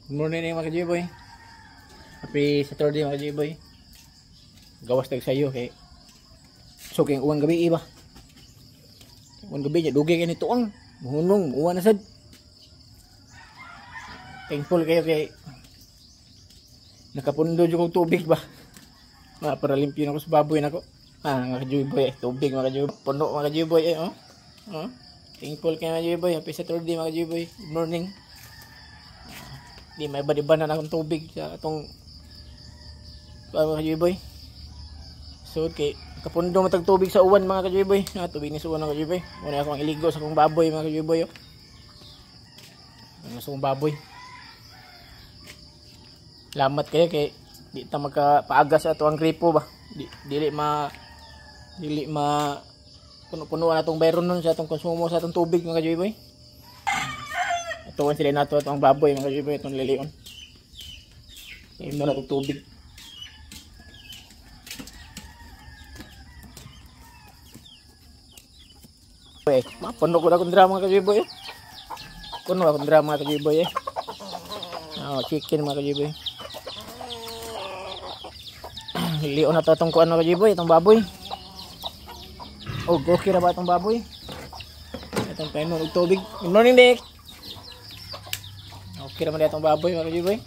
Good morning mga ka-J-Boy. Happy Saturday mga ka-J-Boy. Gawas tag sayo kay so kay uwan gabi iba. Uwan gabi niya dugay kay nituon. Muhunong uwan na sad. Thankful kayo kay nakapundo jud kog tubig ba. Para limpyo na ko sa baboy nako. Mga ka-J-Boy, tubig mga ka-J-Boy. Puno mga ka-J-Boy oh. Thankful kayo mga ka-J-Boy. Happy Saturday mga ka-J-Boy. Good morning. Di may badiban na akong tubig sa atong mga ka-J-Boy. So kay kapundo matag tubig sa uwan mga ka-J-Boy. Tubig ni sa uwan mga ka-J-Boy. Muna akong iligo sa akong baboy mga ka-J-Boy. Sa akong baboy. Salamat kayo kay di ta magkapaagas sa ato ang gripo ba. Dili ma puno-puno na itong bayron nun sa atong konsumo sa atong tubig mga ka-J-Boy. Tuwan sila nato itong baboy mga ka-J-Boy, itong lilion. Ngayon na itong tubig. Puno ko na akong drama mga ka-J-Boy. Puno akong drama mga ka-J-Boy. Chicken mga ka-J-Boy. Lilion na ito itong kuan mga ka-J-Boy, itong baboy. Okay na ba itong baboy? Itong painom ng tubig. Good morning Dick! Okay naman itong baboy mga ka-J-Boy.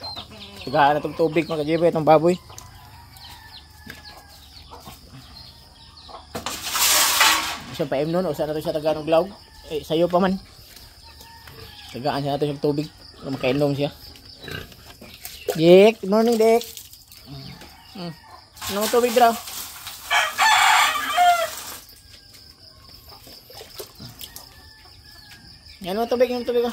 Sigahan na itong tubig mga ka-J-Boy itong baboy. Siya pa nun o saan na ito siya taganong glaw. Sayo pa man. Sigahan siya na ito yung tubig. Makainom siya. Dick! Good morning Dick! Ano ang tubig draw? Yan mo tubig ko.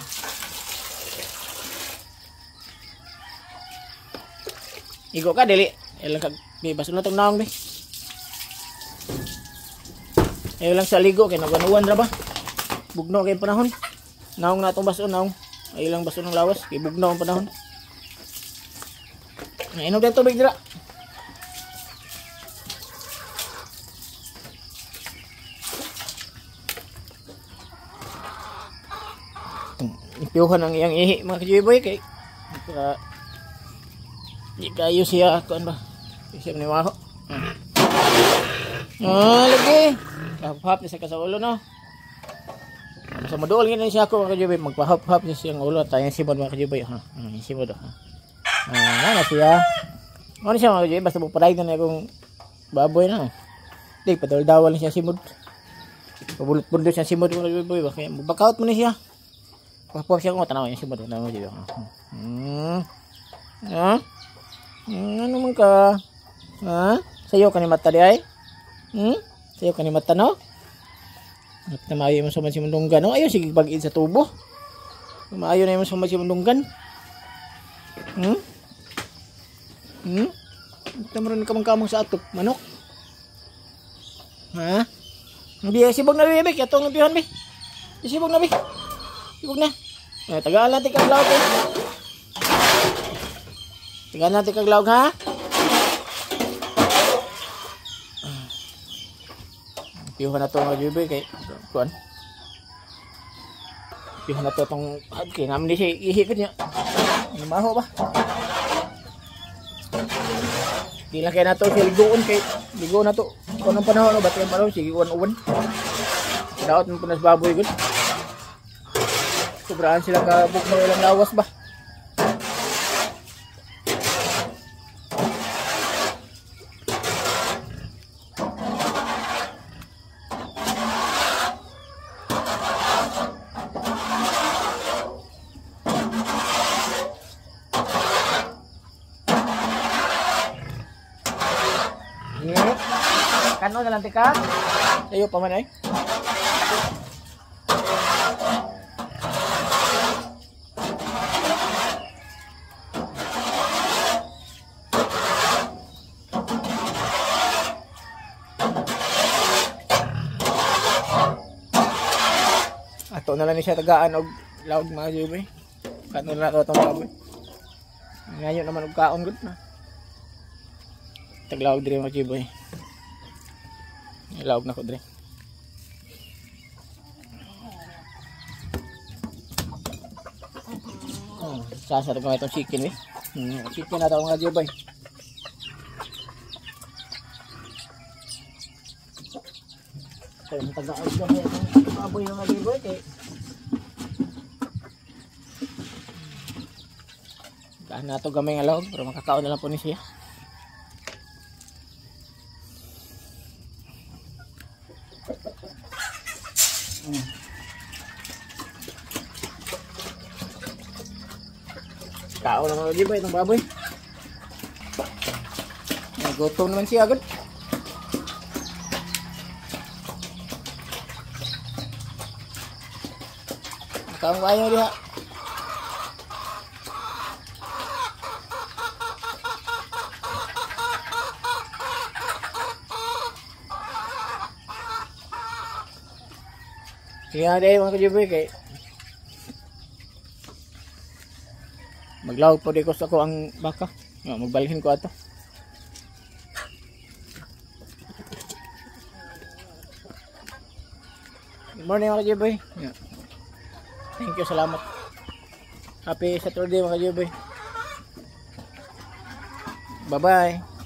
Igo ka dili. Ilang kag bibas na tong naong be. Ayo lang sa ligo kay naganuwan ra ba. Bugno kay panahon. Naong na tong baso naong. Ayo lang baso ng lawas kay bugno ang panahon. Inom din tubig dira. Ipiyuhan ang iyang ihi mga ka-J-Boy kay di kayo siya kuan ba siya ni waho lagi hap-hap niya sa ulo no sa maduol nga siya ako mga ka-J-Boy magpahap-hap niya siyang ulo tayong simod mga ka-J-Boy simod na siya ano siya mga ka-J-Boy basta magpaday na akong baboy na di padawal niya siya simod pabulot-bulot siya simod mga ka-J-Boy kaya magbakaut mo na siya pahap siya kung tanaw niya simod tanaw niya ano man ka? Sayo ka ni mata di ay? Sayo ka ni mata no? At maayo mo sa man si mundunggan no? Ayaw sige bagid sa tubo. Maayo na mo sa man si mundunggan. Tamaron ka man kamong sa atok manok. Hindi sibog na bibig atong nabihan bi. Sibog na bi. Sibog na. Tagaan natin kang laot eh. Tingnan natin kaglawag ha. Piyuhan na ito mga J-Boy kay kuan. Piyuhan na ito itong kay namin di siya ihikot niya. Maho ba? Di lang kaya na ito siya ligoon kay ligoon na ito. Kung anong panahon o ba't yung panahon sige uwan-uwan. Daot ng punas baboy good. Sobraan sila kabuk ng ilang lawas ba. Kano na lang tika? Sayo pa man ay. Ato na lang ni siya tagaan og lawag mga J-Boy. Kano na lang ito itong baboy. Ngayon naman og kaon good na. Taglawag din mga J-Boy. Ilawag na ko dire. Sasarap ko itong chicken eh. Chicken na ito mga Joy Boy. Kaya matagaag ka na itong baboy mga Joy Boy kaya daan na ito gamay nga loob pero makakaon na lang po ni siya. Kaon naman Joy Boy itong baboy. Nagutom naman siya agad. Kaon kayo diha. Kaya dahil mga Joy Boy kay maglawag po di ko sa ko ang baka. Magbalhin ko ato. Good morning mga Joy Boy. Thank you, salamat. Happy Saturday mga Joy Boy. Bye bye.